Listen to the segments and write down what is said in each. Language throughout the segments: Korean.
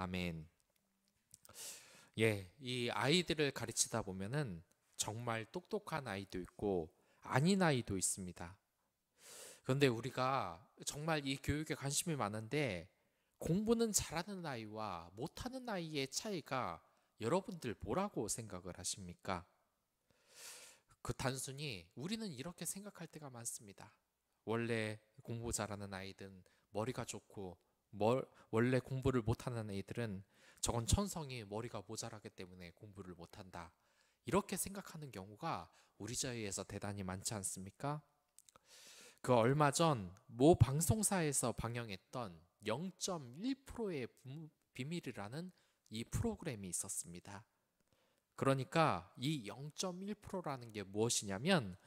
아멘. 이 아이들을 가르치다 보면은 정말 똑똑한 아이도 있고 아닌 아이도 있습니다. 그런데 우리가 정말 이 교육에 관심이 많은데 공부는 잘하는 아이와 못하는 아이의 차이가 여러분들 뭐라고 생각을 하십니까? 단순히 우리는 이렇게 생각할 때가 많습니다. 원래 공부 잘하는 아이들은 머리가 좋고 원래 공부를 못하는 애들은 저건 천성이 머리가 모자라기 때문에 공부를 못한다. 이렇게 생각하는 경우가 우리 사회에서 대단히 많지 않습니까? 그 얼마 전 모 방송사에서 방영했던 0.1%의 비밀이라는 이 프로그램이 있었습니다. 그러니까 이 0.1%라는 게 무엇이냐면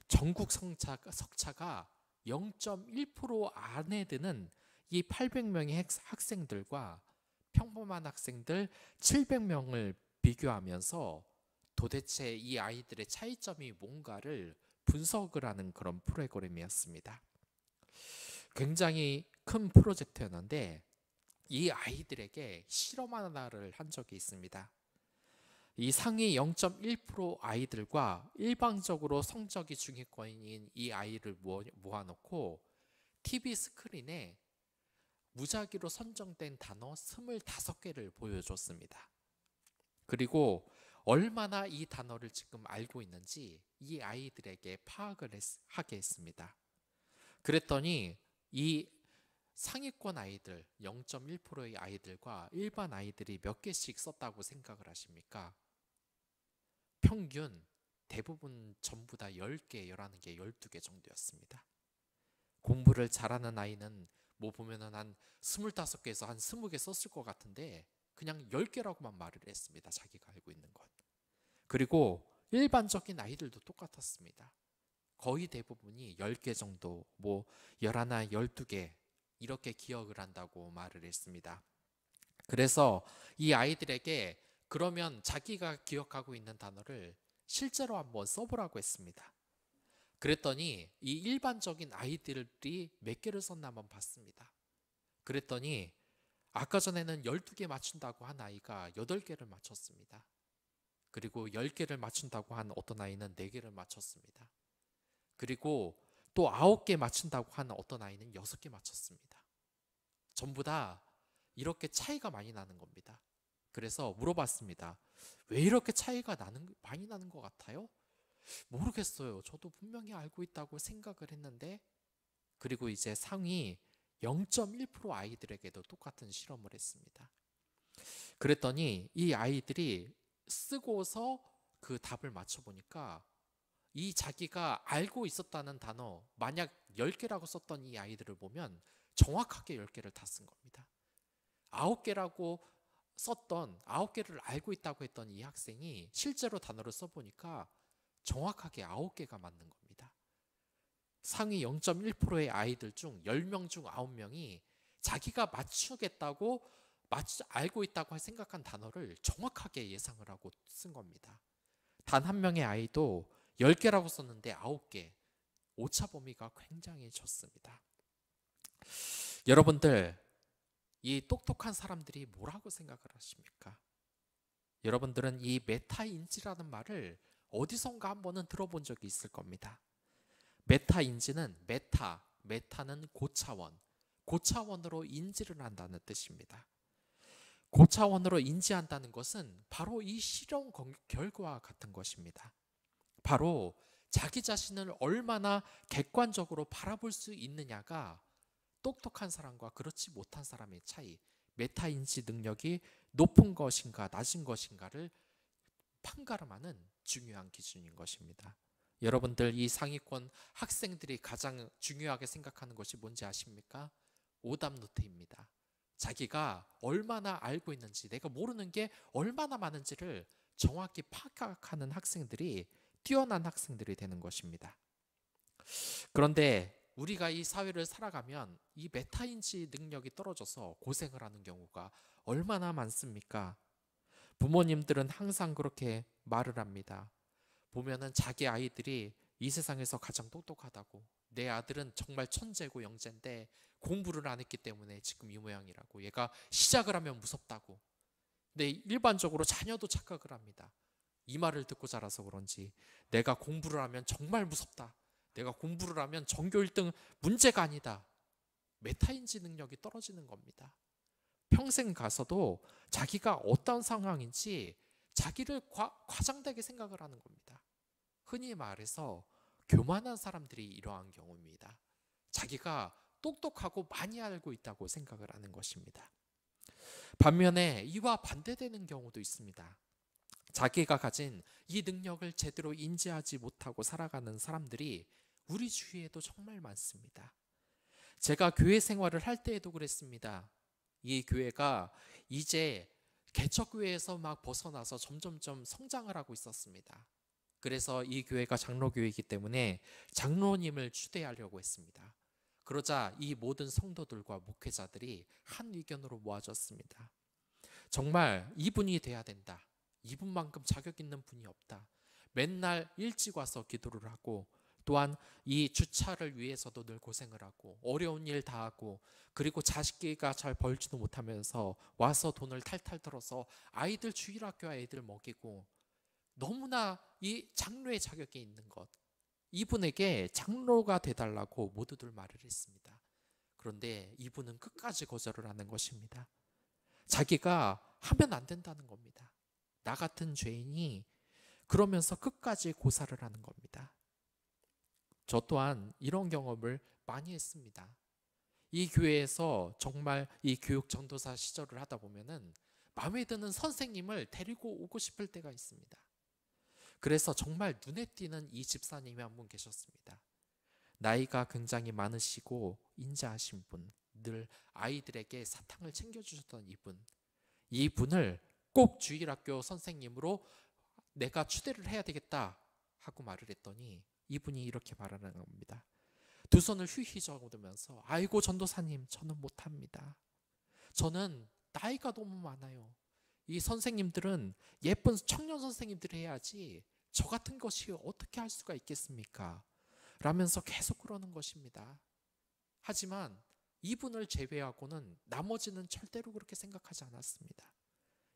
전국 석차가 0.1% 안에 드는 이 800명의 학생들과 평범한 학생들 700명을 비교하면서 도대체 이 아이들의 차이점이 뭔가를 분석을 하는 그런 프로그램이었습니다. 굉장히 큰 프로젝트였는데 이 아이들에게 실험 하나를 한 적이 있습니다. 이 상위 0.1% 아이들과 일방적으로 성적이 중위권인 이 아이를 모아놓고 TV 스크린에 무작위로 선정된 단어 25개를 보여줬습니다. 그리고 얼마나 이 단어를 지금 알고 있는지 이 아이들에게 파악을 하게 했습니다. 그랬더니 이 상위권 아이들 0.1%의 아이들과 일반 아이들이 몇 개씩 썼다고 생각을 하십니까? 평균 대부분 전부 다 10개, 11개, 12개 정도였습니다. 공부를 잘하는 아이는 뭐 보면은 한 25개에서 한 20개 썼을 것 같은데 그냥 10개라고만 말을 했습니다. 자기가 알고 있는 것. 그리고 일반적인 아이들도 똑같았습니다. 거의 대부분이 10개 정도, 뭐 11, 12개 이렇게 기억을 한다고 말을 했습니다. 그래서 이 아이들에게 그러면 자기가 기억하고 있는 단어를 실제로 한번 써보라고 했습니다. 그랬더니 이 일반적인 아이들이 몇 개를 썼나 한번 봤습니다. 그랬더니 아까 전에는 12개 맞춘다고 한 아이가 8개를 맞췄습니다. 그리고 10개를 맞춘다고 한 어떤 아이는 4개를 맞췄습니다. 그리고 또 9개 맞춘다고 한 어떤 아이는 6개 맞췄습니다. 전부 다 이렇게 차이가 많이 나는 겁니다. 그래서 물어봤습니다. 왜 이렇게 차이가 많이 나는 것 같아요? 모르겠어요. 저도 분명히 알고 있다고 생각을 했는데. 그리고 이제 상위 0.1% 아이들에게도 똑같은 실험을 했습니다. 그랬더니 이 아이들이 쓰고서 그 답을 맞춰보니까 이 자기가 알고 있었다는 단어 만약 10개라고 썼던 이 아이들을 보면 정확하게 10개를 다 쓴 겁니다. 9개라고 썼던 9개를 알고 있다고 했던 이 학생이 실제로 단어를 써보니까 정확하게 9개가 맞는 겁니다. 상위 0.1%의 아이들 중 10명 중 9명이 자기가 맞추겠다고 알고 있다고 생각한 단어를 정확하게 예상을 하고 쓴 겁니다. 단 한 명의 아이도 10개라고 썼는데 9개, 오차 범위가 굉장히 좁습니다. 여러분들, 이 똑똑한 사람들이 뭐라고 생각을 하십니까? 여러분들은 이 메타인지라는 말을 어디선가 한 번은 들어본 적이 있을 겁니다. 메타인지는 메타는 고차원, 고차원으로 인지를 한다는 뜻입니다. 고차원으로 인지한다는 것은 바로 이 실험 결과와 같은 것입니다. 바로 자기 자신을 얼마나 객관적으로 바라볼 수 있느냐가 똑똑한 사람과 그렇지 못한 사람의 차이, 메타인지 능력이 높은 것인가 낮은 것인가를 판가름하는 중요한 기준인 것입니다. 여러분들 이 상위권 학생들이 가장 중요하게 생각하는 것이 뭔지 아십니까? 오답 노트입니다. 자기가 얼마나 알고 있는지, 내가 모르는 게 얼마나 많은지를 정확히 파악하는 학생들이 뛰어난 학생들이 되는 것입니다. 그런데 우리가 이 사회를 살아가면 이 메타인지 능력이 떨어져서 고생을 하는 경우가 얼마나 많습니까? 부모님들은 항상 그렇게 말을 합니다. 보면은 자기 아이들이 이 세상에서 가장 똑똑하다고, 내 아들은 정말 천재고 영재인데 공부를 안 했기 때문에 지금 이 모양이라고. 얘가 시작을 하면 무섭다고. 근데 일반적으로 자녀도 착각을 합니다. 이 말을 듣고 자라서 그런지 내가 공부를 하면 정말 무섭다. 내가 공부를 하면 전교 1등 문제가 아니다. 메타인지 능력이 떨어지는 겁니다. 평생 가서도 자기가 어떤 상황인지 자기를 과장되게 생각을 하는 겁니다. 흔히 말해서 교만한 사람들이 이러한 경우입니다. 자기가 똑똑하고 많이 알고 있다고 생각을 하는 것입니다. 반면에 이와 반대되는 경우도 있습니다. 자기가 가진 이 능력을 제대로 인지하지 못하고 살아가는 사람들이 우리 주위에도 정말 많습니다. 제가 교회 생활을 할 때에도 그랬습니다. 이 교회가 이제 개척교회에서 막 벗어나서 점점점 성장을 하고 있었습니다. 그래서 이 교회가 장로교회이기 때문에 장로님을 추대하려고 했습니다. 그러자 이 모든 성도들과 목회자들이 한 의견으로 모아졌습니다. 정말 이분이 돼야 된다. 이분만큼 자격 있는 분이 없다. 맨날 일찍 와서 기도를 하고 또한 이 주차를 위해서도 늘 고생을 하고 어려운 일 다 하고 그리고 자식기가 잘 벌지도 못하면서 와서 돈을 탈탈 털어서 아이들 주일학교 아이들 먹이고 너무나 이 장로의 자격이 있는 것. 이분에게 장로가 돼달라고 모두들 말을 했습니다. 그런데 이분은 끝까지 거절을 하는 것입니다. 자기가 하면 안 된다는 겁니다. 나 같은 죄인이 그러면서 끝까지 고사를 하는 겁니다. 저 또한 이런 경험을 많이 했습니다. 이 교회에서 정말 이 교육 전도사 시절을 하다 보면은 마음에 드는 선생님을 데리고 오고 싶을 때가 있습니다. 그래서 정말 눈에 띄는 이 집사님이 한 분 계셨습니다. 나이가 굉장히 많으시고 인자하신 분, 늘 아이들에게 사탕을 챙겨주셨던 이분을 꼭 주일학교 선생님으로 내가 추대를 해야 되겠다 하고 말을 했더니 이분이 이렇게 말하는 겁니다. 두 손을 휘휘 저으면서 아이고 전도사님 저는 못합니다. 저는 나이가 너무 많아요. 이 선생님들은 예쁜 청년 선생님들이 해야지 저 같은 것이 어떻게 할 수가 있겠습니까? 라면서 계속 그러는 것입니다. 하지만 이분을 제외하고는 나머지는 절대로 그렇게 생각하지 않았습니다.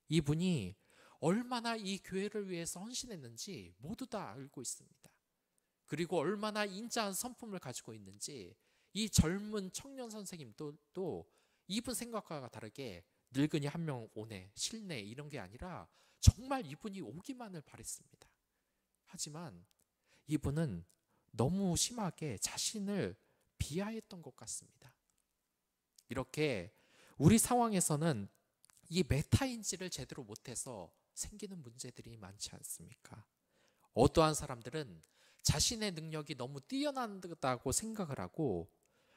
이분이 얼마나 이 교회를 위해서 헌신했는지 모두 다 알고 있습니다. 그리고 얼마나 인자한 성품을 가지고 있는지 이 젊은 청년 선생님도 또 이분 생각과 다르게 늙은이 한 명 오네, 실내 이런 게 아니라 정말 이분이 오기만을 바랬습니다. 하지만 이분은 너무 심하게 자신을 비하했던 것 같습니다. 이렇게 우리 상황에서는 이 메타인지를 제대로 못해서 생기는 문제들이 많지 않습니까? 어떠한 사람들은 자신의 능력이 너무 뛰어난다고 생각을 하고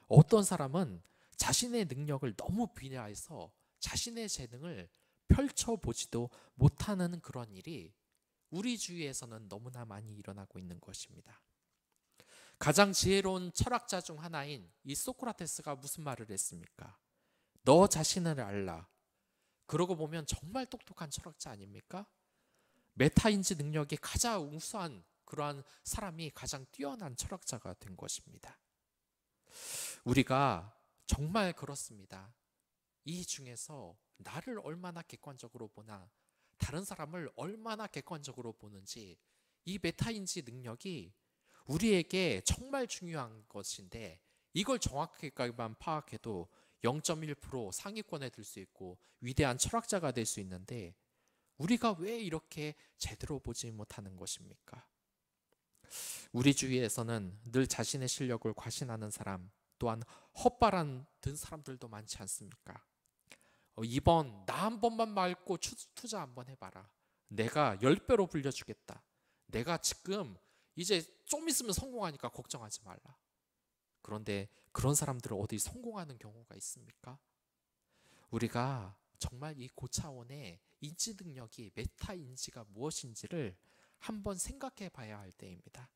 어떤 사람은 자신의 능력을 너무 비하해서 자신의 재능을 펼쳐보지도 못하는 그런 일이 우리 주위에서는 너무나 많이 일어나고 있는 것입니다. 가장 지혜로운 철학자 중 하나인 이 소크라테스가 무슨 말을 했습니까? 너 자신을 알라. 그러고 보면 정말 똑똑한 철학자 아닙니까? 메타인지 능력이 가장 우수한 그러한 사람이 가장 뛰어난 철학자가 된 것입니다. 우리가 정말 그렇습니다. 이 중에서 나를 얼마나 객관적으로 보나 다른 사람을 얼마나 객관적으로 보는지 이 메타인지 능력이 우리에게 정말 중요한 것인데 이걸 정확하게만 파악해도 0.1% 상위권에 들 수 있고 위대한 철학자가 될 수 있는데 우리가 왜 이렇게 제대로 보지 못하는 것입니까? 우리 주위에서는 늘 자신의 실력을 과신하는 사람 또한 헛바람 든 사람들도 많지 않습니까? 이번 나 한 번만 말고 투자 한번 해봐라. 내가 10배로 불려주겠다. 내가 지금 이제 좀 있으면 성공하니까 걱정하지 말라. 그런데 그런 사람들은 어디 성공하는 경우가 있습니까? 우리가 정말 이 고차원의 인지 능력이 메타인지가 무엇인지를 한번 생각해 봐야 할 때입니다.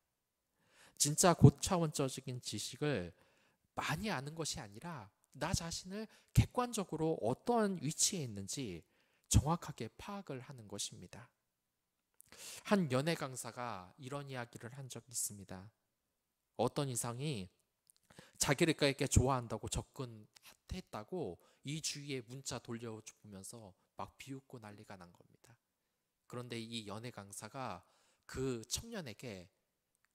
진짜 고차원적인 지식을 많이 아는 것이 아니라 나 자신을 객관적으로 어떠한 위치에 있는지 정확하게 파악을 하는 것입니다. 한 연애 강사가 이런 이야기를 한 적이 있습니다. 어떤 이상이 자기를 좋아한다고 접근했다고 이 주위에 문자 돌려보면서 막 비웃고 난리가 난 겁니다. 그런데 이 연애 강사가 그 청년에게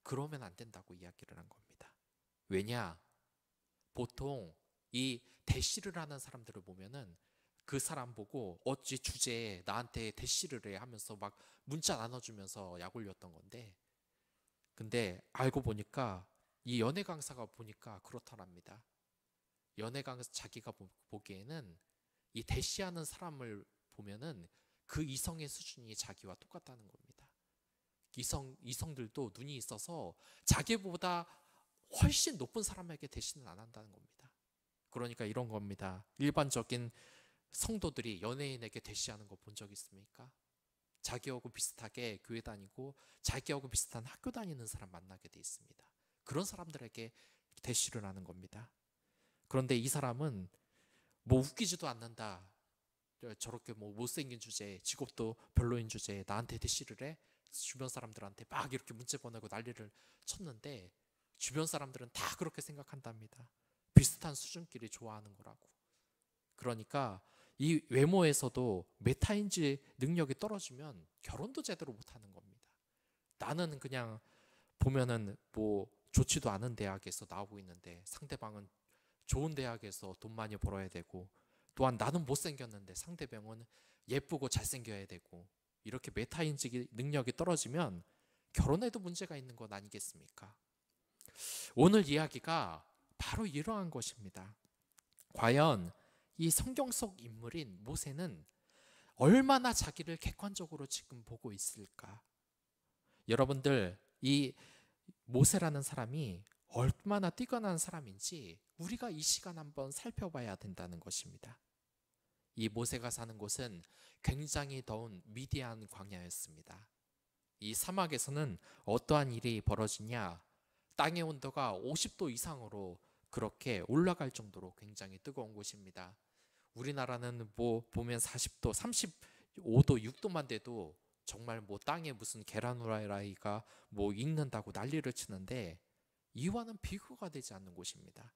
그러면 안 된다고 이야기를 한 겁니다. 왜냐? 보통 이 대시를 하는 사람들을 보면은 그 사람 보고 어찌 주제에 나한테 대시를 해 하면서 막 문자 나눠주면서 약 올렸던 건데, 근데 알고 보니까 이 연애 강사가 보니까 그렇더랍니다. 연애 강사 자기가 보기에는 이 대시하는 사람을 보면은 그 이성의 수준이 자기와 똑같다는 겁니다. 이성들도 눈이 있어서 자기보다 훨씬 높은 사람에게 대시는 안 한다는 겁니다. 그러니까 이런 겁니다. 일반적인 성도들이 연예인에게 대시하는 거 본 적 있습니까? 자기하고 비슷하게 교회 다니고 자기하고 비슷한 학교 다니는 사람 만나게 돼 있습니다. 그런 사람들에게 대시를 하는 겁니다. 그런데 이 사람은 뭐 웃기지도 않는다. 저렇게 뭐 못생긴 주제에, 직업도 별로인 주제에 나한테 대시를 해? 주변 사람들한테 막 이렇게 문자 보내고 난리를 쳤는데 주변 사람들은 다 그렇게 생각한답니다. 비슷한 수준끼리 좋아하는 거라고. 그러니까 이 외모에서도 메타인지 능력이 떨어지면 결혼도 제대로 못하는 겁니다. 나는 그냥 보면은 뭐 좋지도 않은 대학에서 나오고 있는데 상대방은 좋은 대학에서 돈 많이 벌어야 되고, 또한 나는 못생겼는데 상대방은 예쁘고 잘생겨야 되고, 이렇게 메타인지 능력이 떨어지면 결혼에도 문제가 있는 것 아니겠습니까? 오늘 이야기가 바로 이러한 것입니다. 과연 이 성경 속 인물인 모세는 얼마나 자기를 객관적으로 지금 보고 있을까? 여러분들, 이 모세라는 사람이 얼마나 뛰어난 사람인지 우리가 이 시간 한번 살펴봐야 된다는 것입니다. 이 모세가 사는 곳은 굉장히 더운 미디안 광야였습니다. 이 사막에서는 어떠한 일이 벌어지냐? 땅의 온도가 50도 이상으로 그렇게 올라갈 정도로 굉장히 뜨거운 곳입니다. 우리나라는 뭐 보면 40도, 35도, 6도만 돼도 정말 뭐 땅에 무슨 계란 후라이가 뭐 익는다고 난리를 치는데, 이와는 비교가 되지 않는 곳입니다.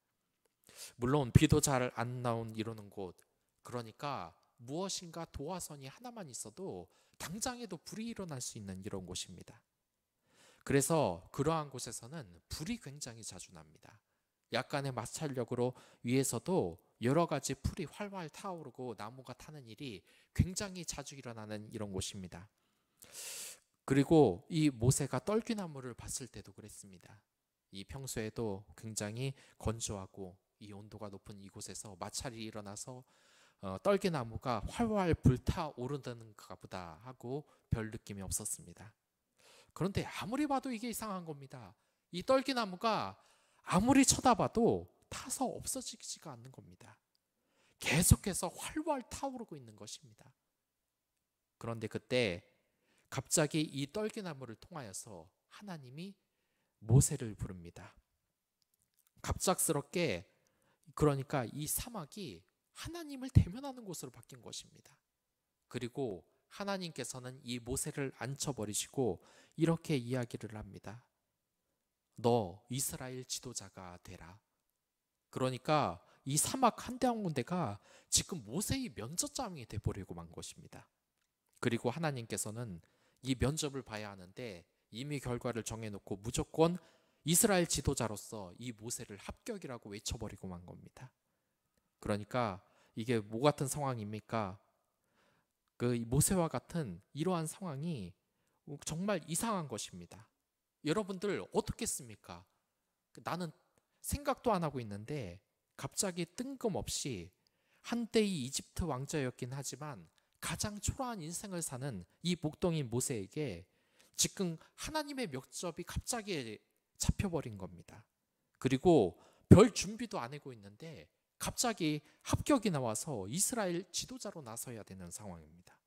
물론 비도 잘 안 나온 이러는 곳, 그러니까 무엇인가 도화선이 하나만 있어도 당장에도 불이 일어날 수 있는 이런 곳입니다. 그래서 그러한 곳에서는 불이 굉장히 자주 납니다. 약간의 마찰력으로 위에서도 여러 가지 풀이 활활 타오르고 나무가 타는 일이 굉장히 자주 일어나는 이런 곳입니다. 그리고 이 모세가 떨기나무를 봤을 때도 그랬습니다. 이 평소에도 굉장히 건조하고 이 온도가 높은 이곳에서 마찰이 일어나서 떨기나무가 활활 불타오르는가 보다 하고 별 느낌이 없었습니다. 그런데 아무리 봐도 이게 이상한 겁니다. 이 떨기나무가 아무리 쳐다봐도 타서 없어지지가 않는 겁니다. 계속해서 활활 타오르고 있는 것입니다. 그런데 그때 갑자기 이 떨기나무를 통하여서 하나님이 모세를 부릅니다. 갑작스럽게, 그러니까 이 사막이 하나님을 대면하는 곳으로 바뀐 것입니다. 그리고 하나님께서는 이 모세를 앉혀버리시고 이렇게 이야기를 합니다. 너 이스라엘 지도자가 되라. 그러니까 이 사막 한가운데가 지금 모세의 면접장이 돼버리고 만 것입니다. 그리고 하나님께서는 이 면접을 봐야 하는데 이미 결과를 정해놓고 무조건 이스라엘 지도자로서 이 모세를 합격이라고 외쳐버리고 만 겁니다. 그러니까 이게 뭐 같은 상황입니까? 그 모세와 같은 이러한 상황이 정말 이상한 것입니다. 여러분들 어떻겠습니까? 나는 생각도 안 하고 있는데 갑자기 뜬금없이 한때의 이집트 왕자였긴 하지만 가장 초라한 인생을 사는 이 목동인 모세에게 지금 하나님의 면접이 갑자기 잡혀버린 겁니다. 그리고 별 준비도 안 하고 있는데 갑자기 합격이 나와서 이스라엘 지도자로 나서야 되는 상황입니다.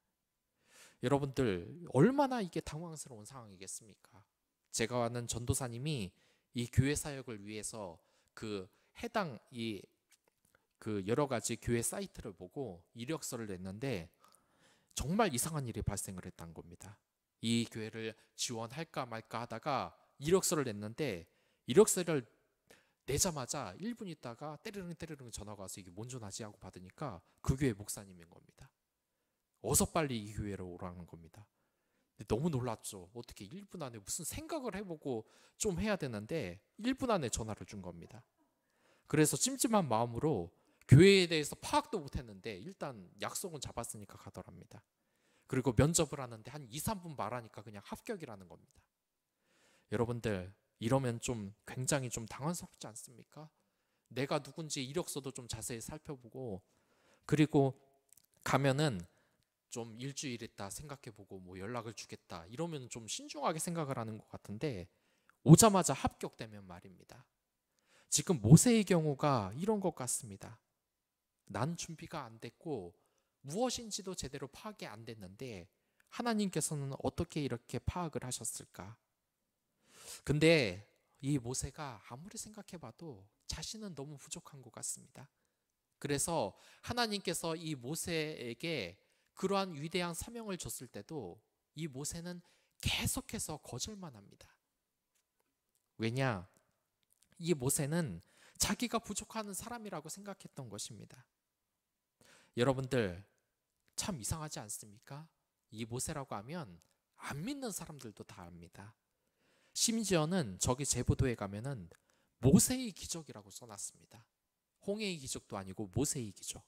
여러분들 얼마나 이게 당황스러운 상황이겠습니까? 제가 아는 전도사님이 이 교회 사역을 위해서 그 해당 그 여러 가지 교회 사이트를 보고 이력서를 냈는데 정말 이상한 일이 발생을 했던 겁니다. 이 교회를 지원할까 말까 하다가 이력서를 냈는데 이력서를 내자마자 1분 있다가 때르릉 때르릉 전화가 와서 이게 뭔 전화지 하고 받으니까 그 교회 목사님인 겁니다. 어서 빨리 이 교회로 오라는 겁니다. 너무 놀랐죠. 어떻게 1분 안에 무슨 생각을 해보고 좀 해야 되는데 1분 안에 전화를 준 겁니다. 그래서 찜찜한 마음으로 교회에 대해서 파악도 못했는데 일단 약속은 잡았으니까 가더랍니다. 그리고 면접을 하는데 한 2, 3분 말하니까 그냥 합격이라는 겁니다. 여러분들 이러면 좀 굉장히 좀 당황스럽지 않습니까? 내가 누군지 이력서도 좀 자세히 살펴보고 그리고 가면은 좀 일주일 있다 생각해보고 뭐 연락을 주겠다 이러면 좀 신중하게 생각을 하는 것 같은데 오자마자 합격되면 말입니다. 지금 모세의 경우가 이런 것 같습니다. 난 준비가 안 됐고 무엇인지도 제대로 파악이 안 됐는데 하나님께서는 어떻게 이렇게 파악을 하셨을까? 근데 이 모세가 아무리 생각해봐도 자신은 너무 부족한 것 같습니다. 그래서 하나님께서 이 모세에게 그러한 위대한 사명을 줬을 때도 이 모세는 계속해서 거절만 합니다. 왜냐? 이 모세는 자기가 부족한 사람이라고 생각했던 것입니다. 여러분들 참 이상하지 않습니까? 이 모세라고 하면 안 믿는 사람들도 다 압니다. 심지어는 저기 제보도에 가면은 모세의 기적이라고 써놨습니다. 홍해의 기적도 아니고 모세의 기적.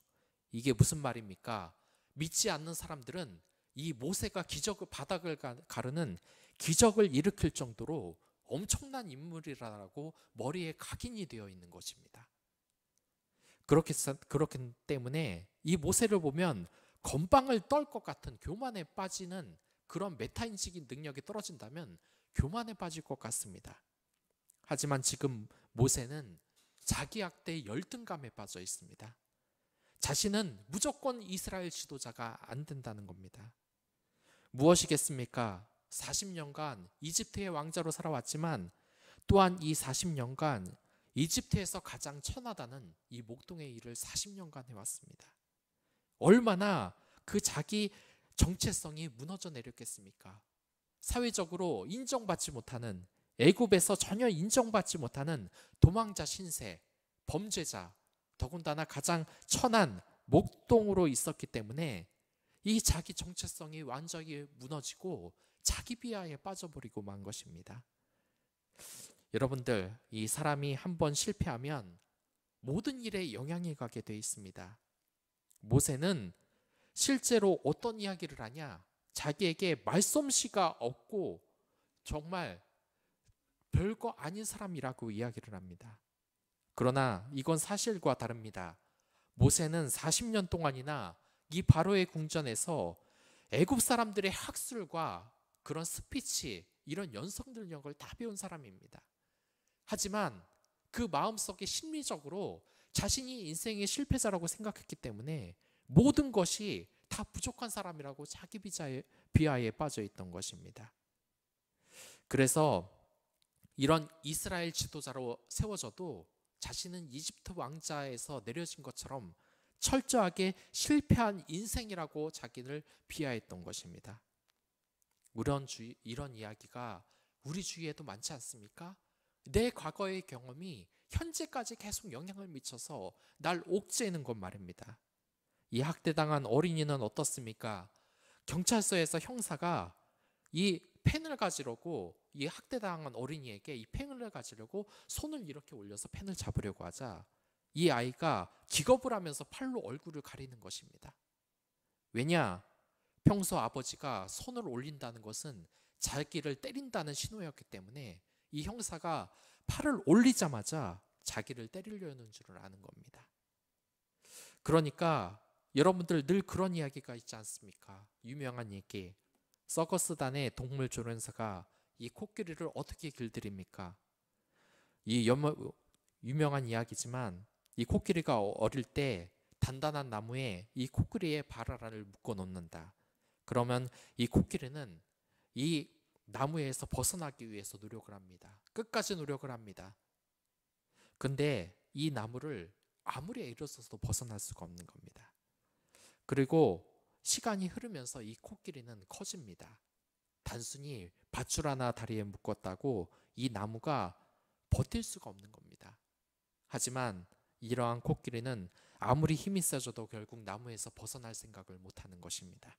이게 무슨 말입니까? 믿지 않는 사람들은 이 모세가 기적을 바닥을 가르는 기적을 일으킬 정도로 엄청난 인물이라고 머리에 각인이 되어 있는 것입니다. 그렇기 때문에 이 모세를 보면 건방을 떨 것 같은 교만에 빠지는 그런 메타인식인 능력이 떨어진다면 교만에 빠질 것 같습니다. 하지만 지금 모세는 자기 학대의 열등감에 빠져 있습니다. 자신은 무조건 이스라엘 지도자가 안 된다는 겁니다. 무엇이겠습니까? 40년간 이집트의 왕자로 살아왔지만 또한 이 40년간 이집트에서 가장 천하다는 이 목동의 일을 40년간 해왔습니다. 얼마나 그 자기 정체성이 무너져 내렸겠습니까? 사회적으로 인정받지 못하는, 애굽에서 전혀 인정받지 못하는 도망자 신세, 범죄자, 더군다나 가장 천한 목동으로 있었기 때문에 이 자기 정체성이 완전히 무너지고 자기 비하에 빠져버리고 만 것입니다. 여러분들, 이 사람이 한번 실패하면 모든 일에 영향이 가게 돼 있습니다. 모세는 실제로 어떤 이야기를 하냐? 자기에게 말솜씨가 없고 정말 별거 아닌 사람이라고 이야기를 합니다. 그러나 이건 사실과 다릅니다. 모세는 40년 동안이나 이 바로의 궁전에서 애굽 사람들의 학술과 그런 스피치, 이런 연성 능력을 다 배운 사람입니다. 하지만 그 마음속에 심리적으로 자신이 인생의 실패자라고 생각했기 때문에 모든 것이 다 부족한 사람이라고 자기 비하에 빠져 있던 것입니다. 그래서 이런 이스라엘 지도자로 세워져도 자신은 이집트 왕자에서 내려진 것처럼 철저하게 실패한 인생이라고 자기를 비하했던 것입니다. 이런 이야기가 우리 주위에도 많지 않습니까? 내 과거의 경험이 현재까지 계속 영향을 미쳐서 날 옥죄는 것 말입니다. 이 학대당한 어린이는 어떻습니까? 경찰서에서 형사가 이 펜을 가지려고, 이 학대당한 어린이에게 이 펜을 가지려고 손을 이렇게 올려서 펜을 잡으려고 하자 이 아이가 기겁을 하면서 팔로 얼굴을 가리는 것입니다. 왜냐? 평소 아버지가 손을 올린다는 것은 자기를 때린다는 신호였기 때문에 이 형사가 팔을 올리자마자 자기를 때리려는 줄을 아는 겁니다. 그러니까 여러분들 늘 그런 이야기가 있지 않습니까? 유명한 얘기. 서커스단의 동물 조련사가 이 코끼리를 어떻게 길들입니까? 이 유명한 이야기지만 이 코끼리가 어릴 때 단단한 나무에 이 코끼리의 발 하나를 묶어 놓는다. 그러면 이 코끼리는 이 나무에서 벗어나기 위해서 노력을 합니다. 끝까지 노력을 합니다. 근데 이 나무를 아무리 애를 써도 벗어날 수가 없는 겁니다. 그리고 시간이 흐르면서 이 코끼리는 커집니다. 단순히 밧줄 하나 다리에 묶었다고 이 나무가 버틸 수가 없는 겁니다. 하지만 이러한 코끼리는 아무리 힘이 세져도 결국 나무에서 벗어날 생각을 못하는 것입니다.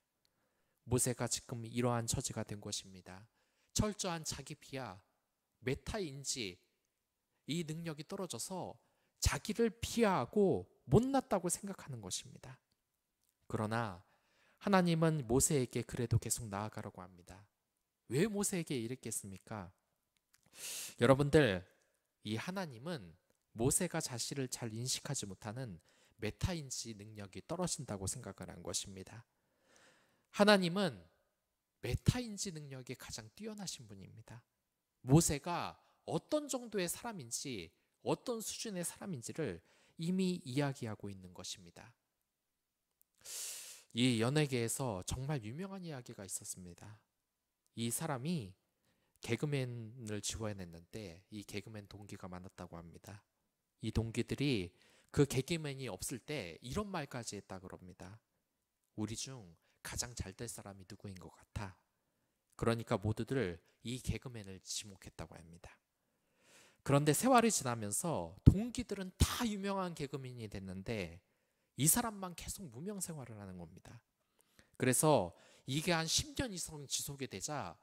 모세가 지금 이러한 처지가 된 것입니다. 철저한 자기 비하, 메타인지 이 능력이 떨어져서 자기를 비하하고 못났다고 생각하는 것입니다. 그러나 하나님은 모세에게 그래도 계속 나아가라고 합니다. 왜 모세에게 이랬겠습니까? 여러분들, 이 하나님은 모세가 자신을 잘 인식하지 못하는 메타인지 능력이 떨어진다고 생각을 한 것입니다. 하나님은 메타인지 능력이 가장 뛰어나신 분입니다. 모세가 어떤 정도의 사람인지, 어떤 수준의 사람인지를 이미 이야기하고 있는 것입니다. 이 연예계에서 정말 유명한 이야기가 있었습니다. 이 사람이 개그맨을 지원했는데 이 개그맨 동기가 많았다고 합니다. 이 동기들이 그 개그맨이 없을 때 이런 말까지 했다 그럽니다. 우리 중 가장 잘 될 사람이 누구인 것 같아. 그러니까 모두들 이 개그맨을 지목했다고 합니다. 그런데 세월이 지나면서 동기들은 다 유명한 개그맨이 됐는데 이 사람만 계속 무명 생활을 하는 겁니다. 그래서 이게 한 10년 이상 지속이 되자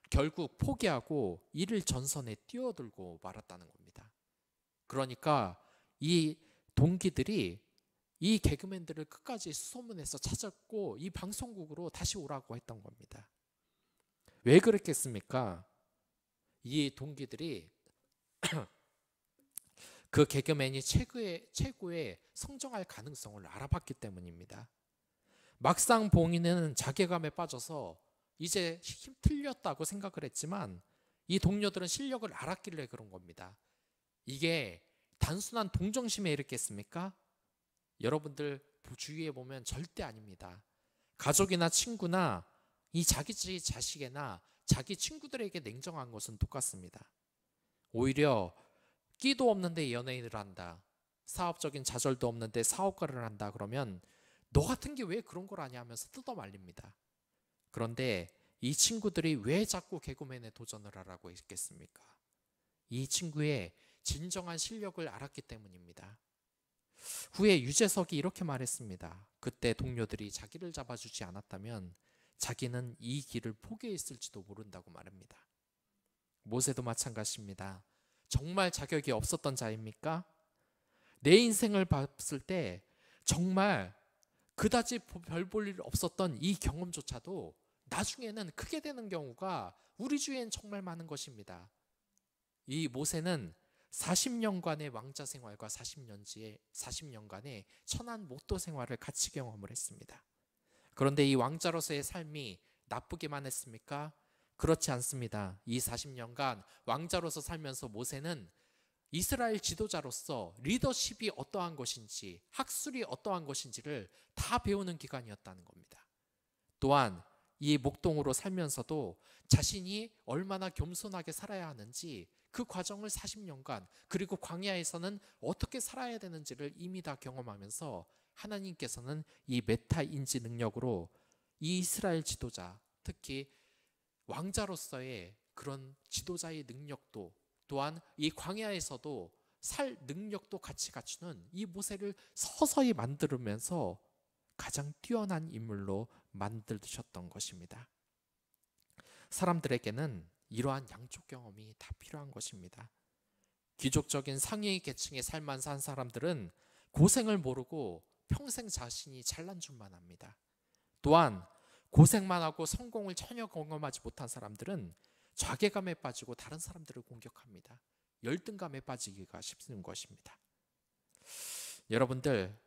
결국 포기하고 이를 전선에 뛰어들고 말았다는 겁니다. 그러니까 이 동기들이 이 개그맨들을 끝까지 수소문해서 찾았고 이 방송국으로 다시 오라고 했던 겁니다. 왜 그랬겠습니까? 이 동기들이 그 개그맨이 최고의 성장할 가능성을 알아봤기 때문입니다. 막상 봉인은 자괴감에 빠져서 이제 힘 틀렸다고 생각을 했지만 이 동료들은 실력을 알았길래 그런 겁니다. 이게 단순한 동정심에 이르겠습니까? 여러분들 주위에 보면 절대 아닙니다. 가족이나 친구나 이 자기 자식이나 자기 친구들에게 냉정한 것은 똑같습니다. 오히려 끼도 없는데 연예인을 한다, 사업적인 좌절도 없는데 사업가를 한다 그러면 너 같은 게 왜 그런 걸 하냐 하면서 뜯어 말립니다. 그런데 이 친구들이 왜 자꾸 개그맨에 도전을 하라고 했겠습니까? 이 친구의 진정한 실력을 알았기 때문입니다. 후에 유재석이 이렇게 말했습니다. 그때 동료들이 자기를 잡아주지 않았다면 자기는 이 길을 포기했을지도 모른다고 말합니다. 모세도 마찬가지입니다. 정말 자격이 없었던 자입니까? 내 인생을 봤을 때 정말 그다지 별 볼 일 없었던 이 경험조차도 나중에는 크게 되는 경우가 우리 주위엔 정말 많은 것입니다. 이 모세는 40년간의 왕자 생활과 40년간의 천한 목도 생활을 같이 경험을 했습니다. 그런데 이 왕자로서의 삶이 나쁘기만 했습니까? 그렇지 않습니다. 이 40년간 왕자로서 살면서 모세는 이스라엘 지도자로서 리더십이 어떠한 것인지, 학술이 어떠한 것인지를 다 배우는 기간이었다는 겁니다. 또한 이 목동으로 살면서도 자신이 얼마나 겸손하게 살아야 하는지 그 과정을 40년간, 그리고 광야에서는 어떻게 살아야 되는지를 이미 다 경험하면서 하나님께서는 이 메타인지 능력으로 이 이스라엘 지도자, 특히 왕자로서의 그런 지도자의 능력도, 또한 이 광야에서도 살 능력도 같이 갖추는 이 모세를 서서히 만들면서 가장 뛰어난 인물로 만드셨던 것입니다. 사람들에게는 이러한 양쪽 경험이 다 필요한 것입니다. 귀족적인 상위 계층의 삶만 산 사람들은 고생을 모르고 평생 자신이 잘난 줄만 압니다. 또한 고생만 하고 성공을 전혀 경험하지 못한 사람들은 자괴감에 빠지고 다른 사람들을 공격합니다. 열등감에 빠지기가 쉽은 것입니다. 여러분들,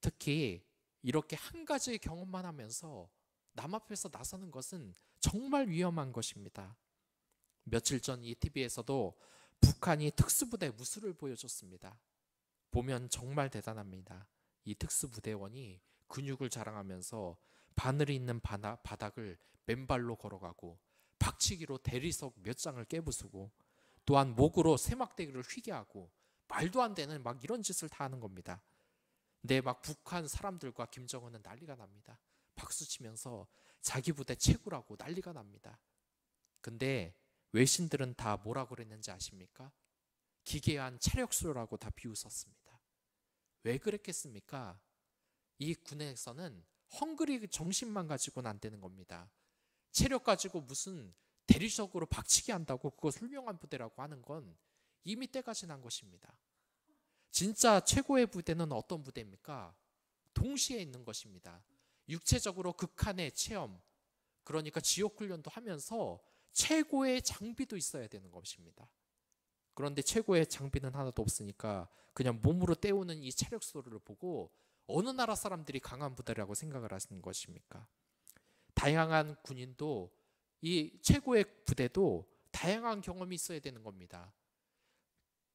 특히 이렇게 한 가지 경험만 하면서 남 앞에서 나서는 것은 정말 위험한 것입니다. 며칠 전 이 TV에서도 북한이 특수부대 무술을 보여줬습니다. 보면 정말 대단합니다. 이 특수부대원이 근육을 자랑하면서 바늘이 있는 바닥을 맨발로 걸어가고 박치기로 대리석 몇 장을 깨부수고 또한 목으로 세막대기를 휘게 하고 말도 안 되는 막 이런 짓을 다 하는 겁니다. 근데 막 북한 사람들과 김정은은 난리가 납니다. 박수치면서 자기 부대 최고라고 난리가 납니다. 근데 외신들은 다 뭐라고 그랬는지 아십니까? 기괴한 체력수라고 다 비웃었습니다. 왜 그랬겠습니까? 이 군에서는 헝그리 정신만 가지고는 안 되는 겁니다. 체력 가지고 무슨 대리석으로 박치기 한다고 그거 훌륭한 부대라고 하는 건 이미 때가 지난 것입니다. 진짜 최고의 부대는 어떤 부대입니까? 동시에 있는 것입니다. 육체적으로 극한의 체험, 그러니까 지옥 훈련도 하면서 최고의 장비도 있어야 되는 것입니다. 그런데 최고의 장비는 하나도 없으니까 그냥 몸으로 때우는 이 체력소를 보고 어느 나라 사람들이 강한 부대라고 생각을 하시는 것입니까? 다양한 군인도 이 최고의 부대도 다양한 경험이 있어야 되는 겁니다.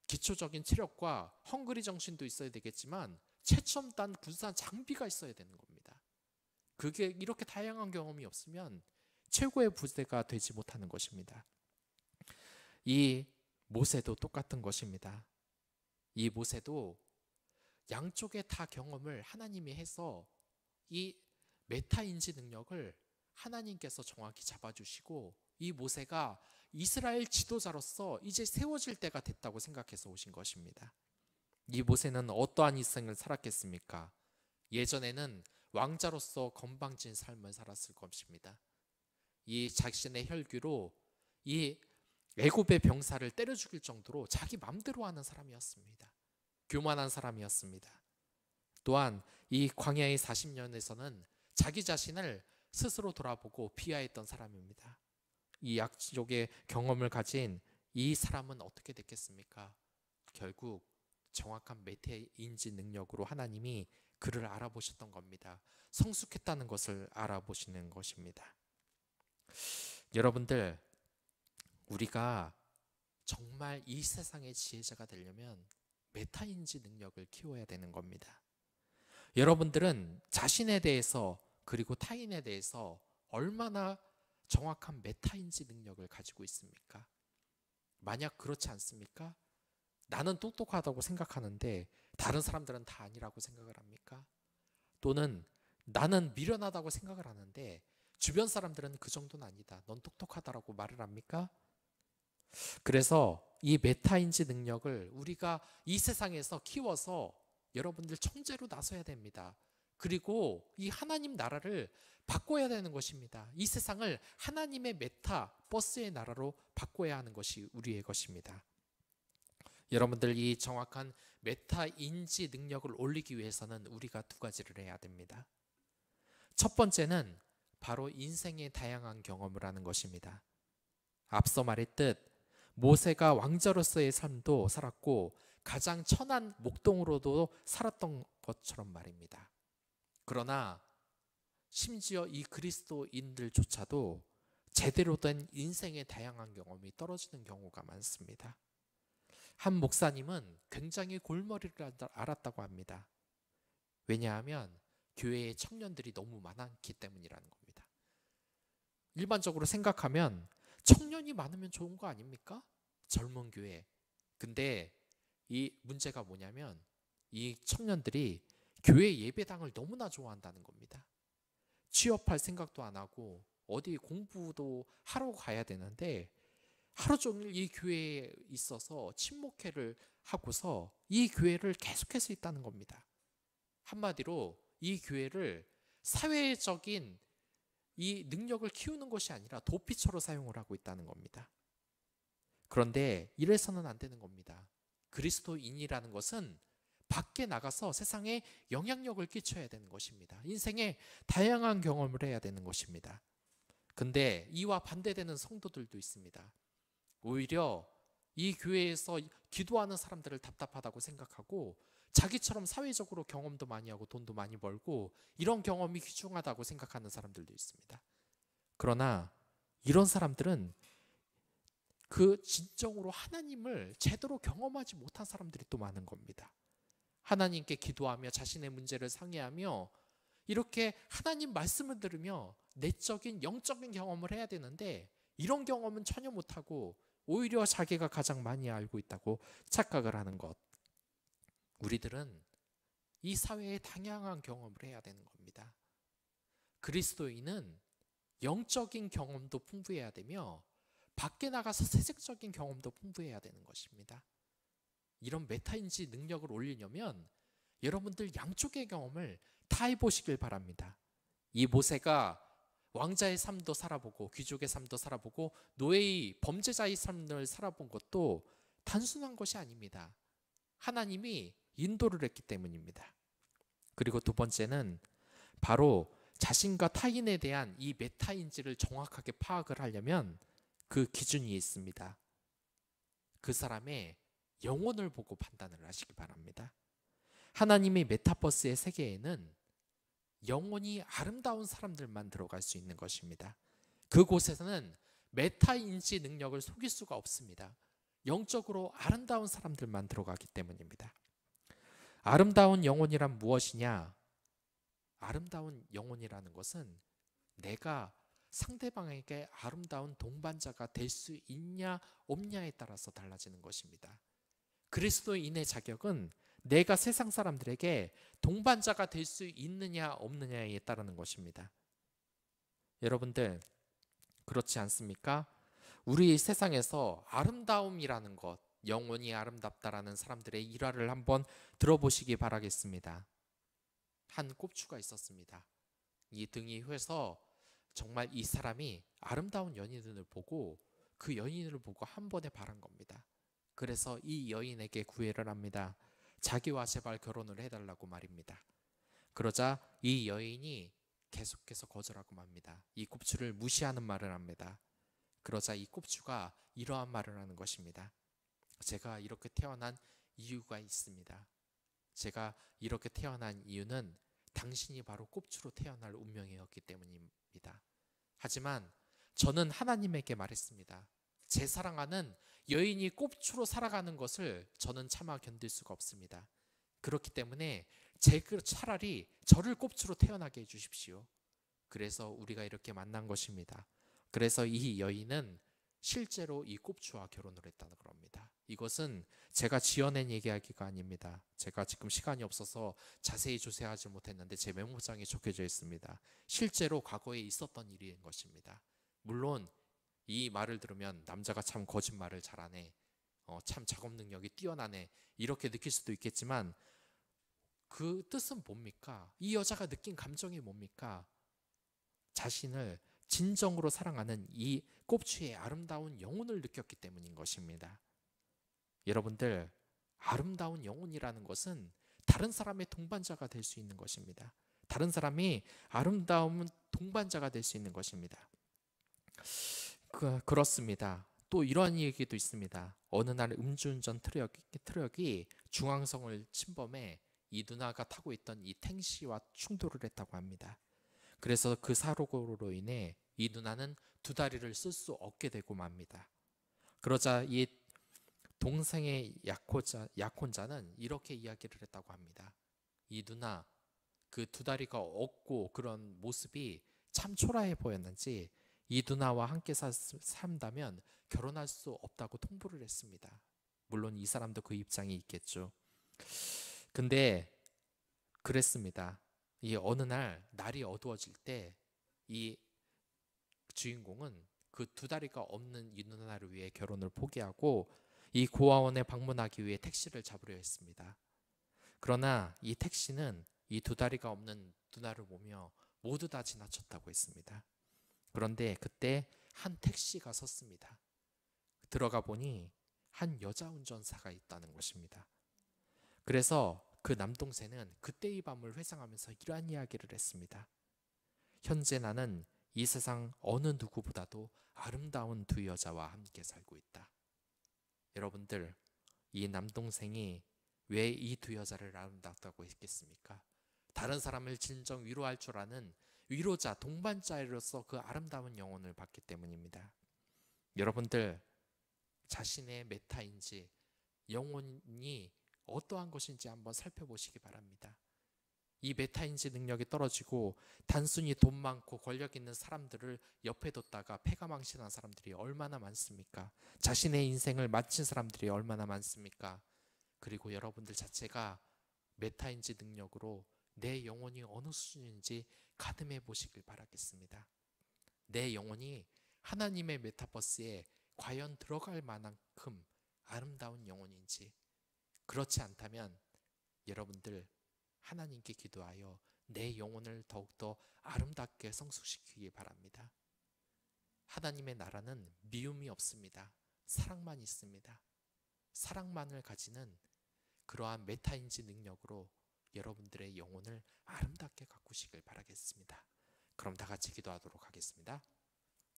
기초적인 체력과 헝그리 정신도 있어야 되겠지만 최첨단 군사 장비가 있어야 되는 겁니다. 그게 이렇게 다양한 경험이 없으면 최고의 부대가 되지 못하는 것입니다. 이 모세도 똑같은 것입니다. 이 모세도 양쪽의 다 경험을 하나님이 해서 이 메타인지 능력을 하나님께서 정확히 잡아주시고 이 모세가 이스라엘 지도자로서 이제 세워질 때가 됐다고 생각해서 오신 것입니다. 이 모세는 어떠한 인생을 살았겠습니까? 예전에는 왕자로서 건방진 삶을 살았을 것입니다. 이 자신의 혈기로 이 애굽의 병사를 때려 죽일 정도로 자기 맘대로 하는 사람이었습니다. 교만한 사람이었습니다. 또한 이 광야의 40년에서는 자기 자신을 스스로 돌아보고 비하했던 사람입니다. 이 약속의 경험을 가진 이 사람은 어떻게 됐겠습니까? 결국 정확한 메타인지 능력으로 하나님이 그를 알아보셨던 겁니다. 성숙했다는 것을 알아보시는 것입니다. 여러분들, 우리가 정말 이 세상의 지혜자가 되려면 메타인지 능력을 키워야 되는 겁니다. 여러분들은 자신에 대해서 그리고 타인에 대해서 얼마나 정확한 메타인지 능력을 가지고 있습니까? 만약 그렇지 않습니까? 나는 똑똑하다고 생각하는데 다른 사람들은 다 아니라고 생각을 합니까? 또는 나는 미련하다고 생각을 하는데 주변 사람들은 그 정도는 아니다, 넌 똑똑하다라고 말을 합니까? 그래서 이 메타인지 능력을 우리가 이 세상에서 키워서 여러분들 청재로 나서야 됩니다. 그리고 이 하나님 나라를 바꿔야 되는 것입니다. 이 세상을 하나님의 메타 버스의 나라로 바꿔야 하는 것이 우리의 것입니다. 여러분들, 이 정확한 메타인지 능력을 올리기 위해서는 우리가 두 가지를 해야 됩니다. 첫 번째는 바로 인생의 다양한 경험을 하는 것입니다. 앞서 말했듯 모세가 왕자로서의 삶도 살았고 가장 천한 목동으로도 살았던 것처럼 말입니다. 그러나 심지어 이 그리스도인들조차도 제대로 된 인생의 다양한 경험이 떨어지는 경우가 많습니다. 한 목사님은 굉장히 골머리를 앓았다고 합니다. 왜냐하면 교회에 청년들이 너무 많았기 때문이라는 겁니다. 일반적으로 생각하면 청년이 많으면 좋은 거 아닙니까? 젊은 교회. 근데 이 문제가 뭐냐면 이 청년들이 교회 예배당을 너무나 좋아한다는 겁니다. 취업할 생각도 안 하고 어디 공부도 하러 가야 되는데 하루 종일 이 교회에 있어서 친목회를 하고서 이 교회를 계속해서 있다는 겁니다. 한마디로 이 교회를 사회적인 이 능력을 키우는 것이 아니라 도피처로 사용을 하고 있다는 겁니다. 그런데 이래서는 안 되는 겁니다. 그리스도인이라는 것은 밖에 나가서 세상에 영향력을 끼쳐야 되는 것입니다. 인생에 다양한 경험을 해야 되는 것입니다. 근데 이와 반대되는 성도들도 있습니다. 오히려 이 교회에서 기도하는 사람들을 답답하다고 생각하고 자기처럼 사회적으로 경험도 많이 하고 돈도 많이 벌고 이런 경험이 귀중하다고 생각하는 사람들도 있습니다. 그러나 이런 사람들은 그 진정으로 하나님을 제대로 경험하지 못한 사람들이 또 많은 겁니다. 하나님께 기도하며 자신의 문제를 상의하며 이렇게 하나님 말씀을 들으며 내적인 영적인 경험을 해야 되는데 이런 경험은 전혀 못하고 오히려 자기가 가장 많이 알고 있다고 착각을 하는 것. 우리들은 이 사회에 다양한 경험을 해야 되는 겁니다. 그리스도인은 영적인 경험도 풍부해야 되며 밖에 나가서 세속적인 경험도 풍부해야 되는 것입니다. 이런 메타인지 능력을 올리려면 여러분들 양쪽의 경험을 다 해보시길 바랍니다. 이 모세가 왕자의 삶도 살아보고 귀족의 삶도 살아보고 노예의 범죄자의 삶을 살아본 것도 단순한 것이 아닙니다. 하나님이 인도를 했기 때문입니다. 그리고 두 번째는 바로 자신과 타인에 대한 이 메타인지를 정확하게 파악을 하려면 그 기준이 있습니다. 그 사람의 영혼을 보고 판단을 하시기 바랍니다. 하나님의 메타버스의 세계에는 영혼이 아름다운 사람들만 들어갈 수 있는 것입니다. 그곳에서는 메타인지 능력을 속일 수가 없습니다. 영적으로 아름다운 사람들만 들어가기 때문입니다. 아름다운 영혼이란 무엇이냐? 아름다운 영혼이라는 것은 내가 상대방에게 아름다운 동반자가 될 수 있냐 없냐에 따라서 달라지는 것입니다. 그리스도인의 자격은 내가 세상 사람들에게 동반자가 될 수 있느냐 없느냐에 따르는 것입니다. 여러분들 그렇지 않습니까? 우리 세상에서 아름다움이라는 것, 영혼이 아름답다라는 사람들의 일화를 한번 들어보시기 바라겠습니다. 한 꼽주가 있었습니다. 이 등이 휘어서 정말 이 사람이 아름다운 연인을 보고 그 연인을 보고 한 번에 바란 겁니다. 그래서 이 여인에게 구애를 합니다. 자기와 제발 결혼을 해달라고 말입니다. 그러자 이 여인이 계속해서 거절하고 맙니다. 이 꼽주를 무시하는 말을 합니다. 그러자 이 꼽주가 이러한 말을 하는 것입니다. 제가 이렇게 태어난 이유가 있습니다. 제가 이렇게 태어난 이유는 당신이 바로 꼽주로 태어날 운명이었기 때문입니다. 하지만 저는 하나님에게 말했습니다. 제 사랑하는 여인이 꼽주로 살아가는 것을 저는 차마 견딜 수가 없습니다. 그렇기 때문에 차라리 저를 꼽주로 태어나게 해주십시오. 그래서 우리가 이렇게 만난 것입니다. 그래서 이 여인은 실제로 이 꼽주와 결혼을 했다는 겁니다. 이것은 제가 지어낸 얘기하기가 아닙니다. 제가 지금 시간이 없어서 자세히 조사하지 못했는데 제 메모장에 적혀져 있습니다. 실제로 과거에 있었던 일인 것입니다. 물론 이 말을 들으면 남자가 참 거짓말을 잘하네, 참 작업 능력이 뛰어나네 이렇게 느낄 수도 있겠지만 그 뜻은 뭡니까? 이 여자가 느낀 감정이 뭡니까? 자신을 진정으로 사랑하는 이 꼽주의 아름다운 영혼을 느꼈기 때문인 것입니다. 여러분들 아름다운 영혼이라는 것은 다른 사람의 동반자가 될 수 있는 것입니다. 다른 사람이 아름다운 동반자가 될 수 있는 것입니다. 그렇습니다. 또 이러한 얘기도 있습니다. 어느 날 음주운전 트럭이 중앙성을 침범해 이 누나가 타고 있던 이 택시와 충돌을 했다고 합니다. 그래서 그 사고로 인해 이 누나는 두 다리를 쓸 수 없게 되고 맙니다. 그러자 이 동생의 약혼자는 이렇게 이야기를 했다고 합니다. 이 누나, 그 두 다리가 없고 그런 모습이 참 초라해 보였는지 이 누나와 함께 산다면 결혼할 수 없다고 통보를 했습니다. 물론 이 사람도 그 입장이 있겠죠. 근데 그랬습니다. 이 어느 날이 어두워질 때 이 주인공은 그 두 다리가 없는 이 누나를 위해 결혼을 포기하고 이 고아원에 방문하기 위해 택시를 잡으려 했습니다. 그러나 이 택시는 이 두 다리가 없는 누나를 보며 모두 다 지나쳤다고 했습니다. 그런데 그때 한 택시가 섰습니다. 들어가 보니 한 여자 운전사가 있다는 것입니다. 그래서 그 남동생은 그때의 밤을 회상하면서 이러한 이야기를 했습니다. 현재 나는 이 세상 어느 누구보다도 아름다운 두 여자와 함께 살고 있다. 여러분들, 이 남동생이 왜 이 두 여자를 아름답다고 했겠습니까? 다른 사람을 진정 위로할 줄 아는 위로자, 동반자로서 그 아름다운 영혼을 받기 때문입니다. 여러분들, 자신의 메타인지 영혼이 어떠한 것인지 한번 살펴보시기 바랍니다. 이 메타인지 능력이 떨어지고 단순히 돈 많고 권력 있는 사람들을 옆에 뒀다가 패가망신한 사람들이 얼마나 많습니까? 자신의 인생을 마친 사람들이 얼마나 많습니까? 그리고 여러분들 자체가 메타인지 능력으로 내 영혼이 어느 수준인지 가늠해 보시길 바라겠습니다. 내 영혼이 하나님의 메타버스에 과연 들어갈 만큼 아름다운 영혼인지, 그렇지 않다면 여러분들 하나님께 기도하여 내 영혼을 더욱더 아름답게 성숙시키기 바랍니다. 하나님의 나라는 미움이 없습니다. 사랑만 있습니다. 사랑만을 가지는 그러한 메타인지 능력으로 여러분들의 영혼을 아름답게 가꾸시길 바라겠습니다. 그럼 다 같이 기도하도록 하겠습니다.